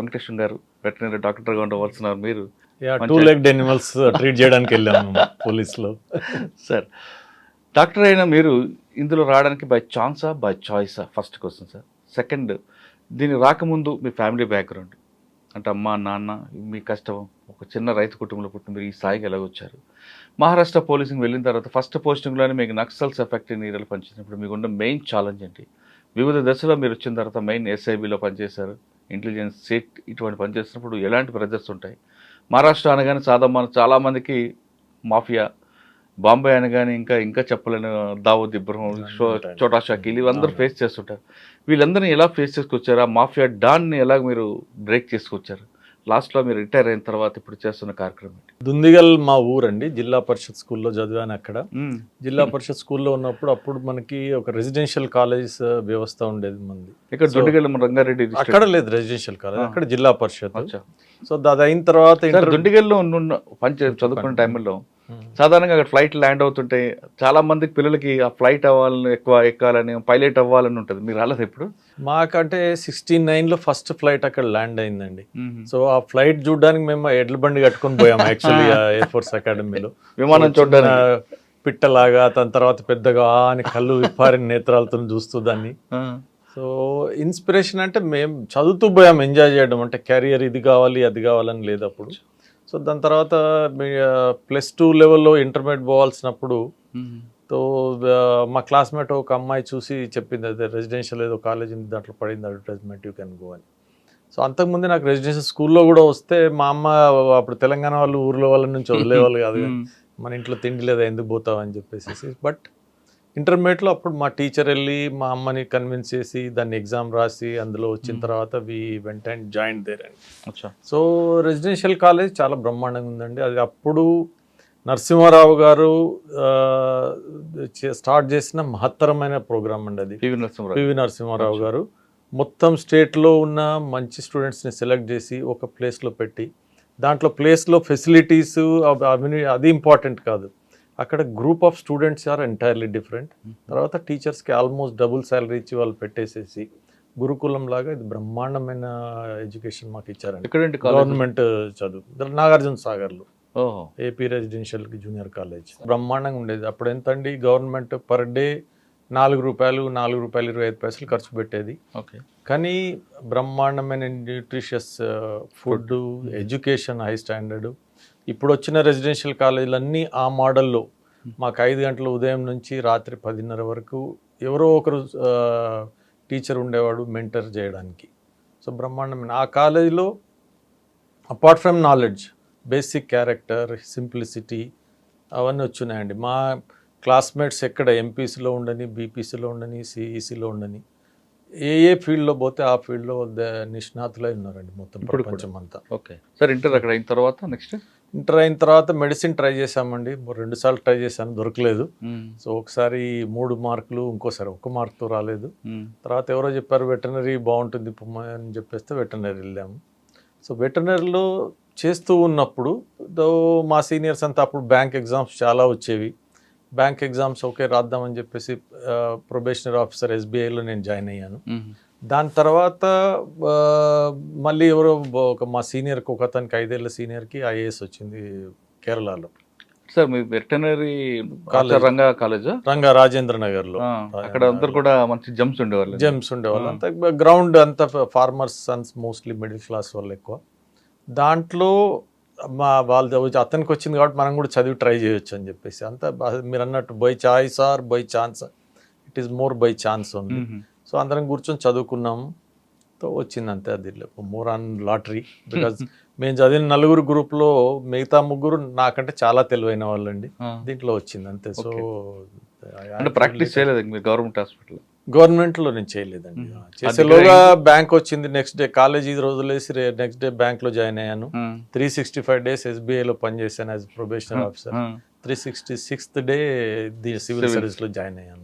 వెంకటేశ్వర గారు వెటర్నరీ డాక్టర్గా ఉండవలసినారు మీరు. టూ లెగ్డ్ ఎనిమల్స్ ట్రీట్ చేయడానికి వెళ్ళాము పోలీస్లో. సార్, డాక్టర్ అయిన మీరు ఇందులో రావడానికి బై ఛాన్సా బై చాయిసా? First question sir. సెకండ్, దీనికి రాకముందు మీ ఫ్యామిలీ బ్యాక్గ్రౌండ్ అంటే అమ్మ నాన్న మీ కష్టం, ఒక చిన్న రైతు కుటుంబంలో పుట్టిన మీరు ఈ స్థాయికి ఎలాగొచ్చారు? మహారాష్ట్ర పోలీసింగ్ వెళ్ళిన తర్వాత ఫస్ట్ పోస్టింగ్లోనే మీకు నక్సల్స్ ఎఫెక్ట్ ఏరియాలో పనిచేసినప్పుడు మీకున్న మెయిన్ ఛాలెంజ్ ఏంటి? వివిధ దశలో మీరు వచ్చిన తర్వాత మెయిన్ ఎస్ఐబిలో పనిచేశారు, ఇంటెలిజెన్స్ సెట్ ఇటువంటి పనిచేసినప్పుడు ఎలాంటి ప్రెజర్స్ ఉంటాయి? మహారాష్ట్ర అనగానే చాలామందికి మాఫియా, బాంబే అనగానే ఇంకా చెప్పలేని దావూద్ ఇబ్రహం, చోటా షకీల్ ఇవందరూ ఫేస్ చేస్తుంటారు. వీళ్ళందరినీ ఎలా ఫేస్ చేసుకొచ్చారు? ఆ మాఫియా డాన్ని ఎలా మీరు బ్రేక్ చేసుకొచ్చారు? లాస్ట్లో మీరు రిటైర్ అయిన తర్వాత ఇప్పుడు చేస్తున్న కార్యక్రమం ఏంటి? దుందిగల్ మా ఊరండి. జిల్లా పరిషత్ స్కూల్లో చదివాను. అక్కడ జిల్లా పరిషత్ స్కూల్లో ఉన్నప్పుడు అప్పుడు మనకి ఒక రెసిడెన్షియల్ కాలేజ్ వ్యవస్థ ఉండేది మంది. ఇక్కడ దుండిగల్ రంగారెడ్డి అక్కడ లేదు రెసిడెన్షియల్ కాలేజ్, అక్కడ జిల్లా పరిషత్. సో అది అయిన తర్వాత దుండిగల్లో చదువుకున్న టైంలో సాధారణంగా అక్కడ ఫ్లైట్ ల్యాండ్ అవుతుంటే చాలా మందికి పిల్లలకి ఆ ఫ్లైట్ అవ్వాలని, ఎక్కువ ఎక్కాలని, పైలట్ అవ్వాలని ఉంటుంది. మీరు రాలేదు ఇప్పుడు? మాకంటే 69లో ఫస్ట్ ఫ్లైట్ అక్కడ ల్యాండ్ అయిందండి. సో ఆ ఫ్లైట్ చూడడానికి మేము ఎడ్ల బండి కట్టుకొని పోయాము యాక్చువల్లీ ఎయిర్ ఫోర్స్ అకాడమీలో. విమానం చూడడానికి పిట్టలాగా, దాని తర్వాత పెద్దగా అని కళ్ళు విప్పారిన నేత్రాలతో చూస్తూ దాన్ని. సో ఇన్స్పిరేషన్ అంటే మేము చదువుతూ పోయాం, ఎంజాయ్ చేయడం. అంటే కెరియర్ ఇది కావాలి అది కావాలని లేదు అప్పుడు. సో దాని తర్వాత +2 లెవెల్లో ఇంటర్మీడియట్ పోవాల్సినప్పుడు తో మా క్లాస్మేట్ ఒక అమ్మాయి చూసి చెప్పింది, అదే రెసిడెన్షియల్ ఏదో కాలేజ్ ఉంది, దాంట్లో పడింది అడ్వర్టైజ్మెంట్, యూ కెన్ గో అని. సో అంతకుముందే నాకు రెసిడెన్షియల్ స్కూల్లో కూడా వస్తే మా అమ్మ అప్పుడు తెలంగాణ వాళ్ళు ఊర్లో వాళ్ళ నుంచి వదిలేవాళ్ళు కాదు, మన ఇంట్లో తిండి లేదా ఎందుకు పోతావు అని చెప్పేసి. బట్ ఇంటర్మీడియట్లో అప్పుడు మా టీచర్ వెళ్ళి మా అమ్మని కన్విన్స్ చేసి దాన్ని ఎగ్జామ్ రాసి అందులో వచ్చిన తర్వాత వి వెంట అండ్ జాయిన్ దేర్ అండి. సో రెసిడెన్షియల్ కాలేజ్ చాలా బ్రహ్మాండంగా ఉందండి. అది అప్పుడు నరసింహారావు గారు స్టార్ట్ చేసిన మహత్తరమైన ప్రోగ్రామ్ అండి అది. పివి నరసింహారావు గారు మొత్తం స్టేట్లో ఉన్న మంచి స్టూడెంట్స్ని సెలెక్ట్ చేసి ఒక ప్లేస్లో పెట్టి, దాంట్లో ప్లేస్లో ఫెసిలిటీస్ అది ఇంపార్టెంట్ కాదు, అక్కడ group of students are entirely different. తర్వాత టీచర్స్కి ఆల్మోస్ట్ డబుల్ శాలరీ ఇచ్చి వాళ్ళు పెట్టేసేసి గురుకులం లాగా ఇది బ్రహ్మాండమైన ఎడ్యుకేషన్ మాకు ఇచ్చారండి. గవర్నమెంట్ చదువు నాగార్జున సాగర్లో ఏపీ రెసిడెన్షియల్ జూనియర్ కాలేజ్ బ్రహ్మాండంగా ఉండేది. అప్పుడు ఎంత అండి, గవర్నమెంట్ పర్ డే ₹4, ₹4.25 ఖర్చు పెట్టేది. కానీ బ్రహ్మాండమైన nutritious food, education high standard. ఇప్పుడు వచ్చిన రెసిడెన్షియల్ కాలేజీలన్నీ ఆ మోడల్లో. మాకు 5 గంటల ఉదయం నుంచి రాత్రి 10:30 వరకు ఎవరో ఒకరు టీచర్ ఉండేవాడు మెంటర్ చేయడానికి. సో బ్రహ్మాండమైన ఆ కాలేజీలో apart from knowledge, basic character, simplicity అవన్నీ వచ్చినాయండి. మా క్లాస్మేట్స్ ఎక్కడ ఎంపీసీలో ఉండని, బీపీసీలో ఉండని, సిఈసీలో ఉండని, ఏ ఫీల్డ్లో పోతే ఆ ఫీల్డ్లో నిష్ణాతులై ఉన్నారండి మొత్తం ప్రపంచం అంతా. ఓకే సార్, ఇంటర్ అక్కడ అయిన తర్వాత నెక్స్ట్ ఇంటర్ అయిన తర్వాత మెడిసిన్ ట్రై చేశామండి. 2 సార్లు ట్రై చేశాను, దొరకలేదు. సో ఒకసారి 3 మార్కులు, ఇంకోసారి 1 మార్కుతో రాలేదు. తర్వాత ఎవరో చెప్పారు వెటర్నరీ బాగుంటుంది అని చెప్పేస్తే వెటర్నరీ వెళ్ళాము. సో వెటర్నరీలో చేస్తూ ఉన్నప్పుడు మా సీనియర్స్ అంతా అప్పుడు బ్యాంక్ ఎగ్జామ్స్ చాలా వచ్చేవి. బ్యాంక్ ఎగ్జామ్స్ ఓకే రాద్దామని చెప్పేసి ప్రొబేషనరీ ఆఫీసర్ SBIలో నేను జాయిన్ అయ్యాను. దాని తర్వాత మళ్ళీ ఎవరో మా సీనియర్కి, ఒక అతనికి 5 ఏళ్ళ సీనియర్కి IAS వచ్చింది కేరళలో. సార్ మీ వెటర్నరీ రంగా రాజేంద్ర నగర్లో. అక్కడ అందరు కూడా మంచి జెమ్స్ ఉండేవాళ్ళు. అంతా గ్రౌండ్ అంతా farmers Sons, mostly middle class వాళ్ళు ఎక్కువ. దాంట్లో వాళ్ళు అతనికి వచ్చింది కాబట్టి మనం కూడా చదివి ట్రై చేయొచ్చు అని చెప్పేసి అంతా మీరు అన్నట్టు by choice or by chance, it is more by chance only. So అందరం కూర్చొని చదువుకున్నాము, వచ్చింది అంతే. అది మోర్ ఆన్ లాటరీ. బికాజ్ మేము చదివిన 4 గ్రూప్లో మిగతా 3 నాకంటే చాలా తెలివైన వాళ్ళండి. దీంట్లో వచ్చింది అంతే. సో ప్రాక్టీస్ చేయలేదు మీరు గవర్నమెంట్ హాస్పిటల్? గవర్నమెంట్లో నేను చేయలేదండి. చేసేలోగా బ్యాంక్ వచ్చింది. నెక్స్ట్ డే కాలేజీ వదిలేసి నెక్స్ట్ డే బ్యాంక్లో జాయిన్ అయ్యాను. 365 days SBIలో పనిచేశాను as probationary officer. 366th day civil సర్వీస్లో జాయిన్ అయ్యాను.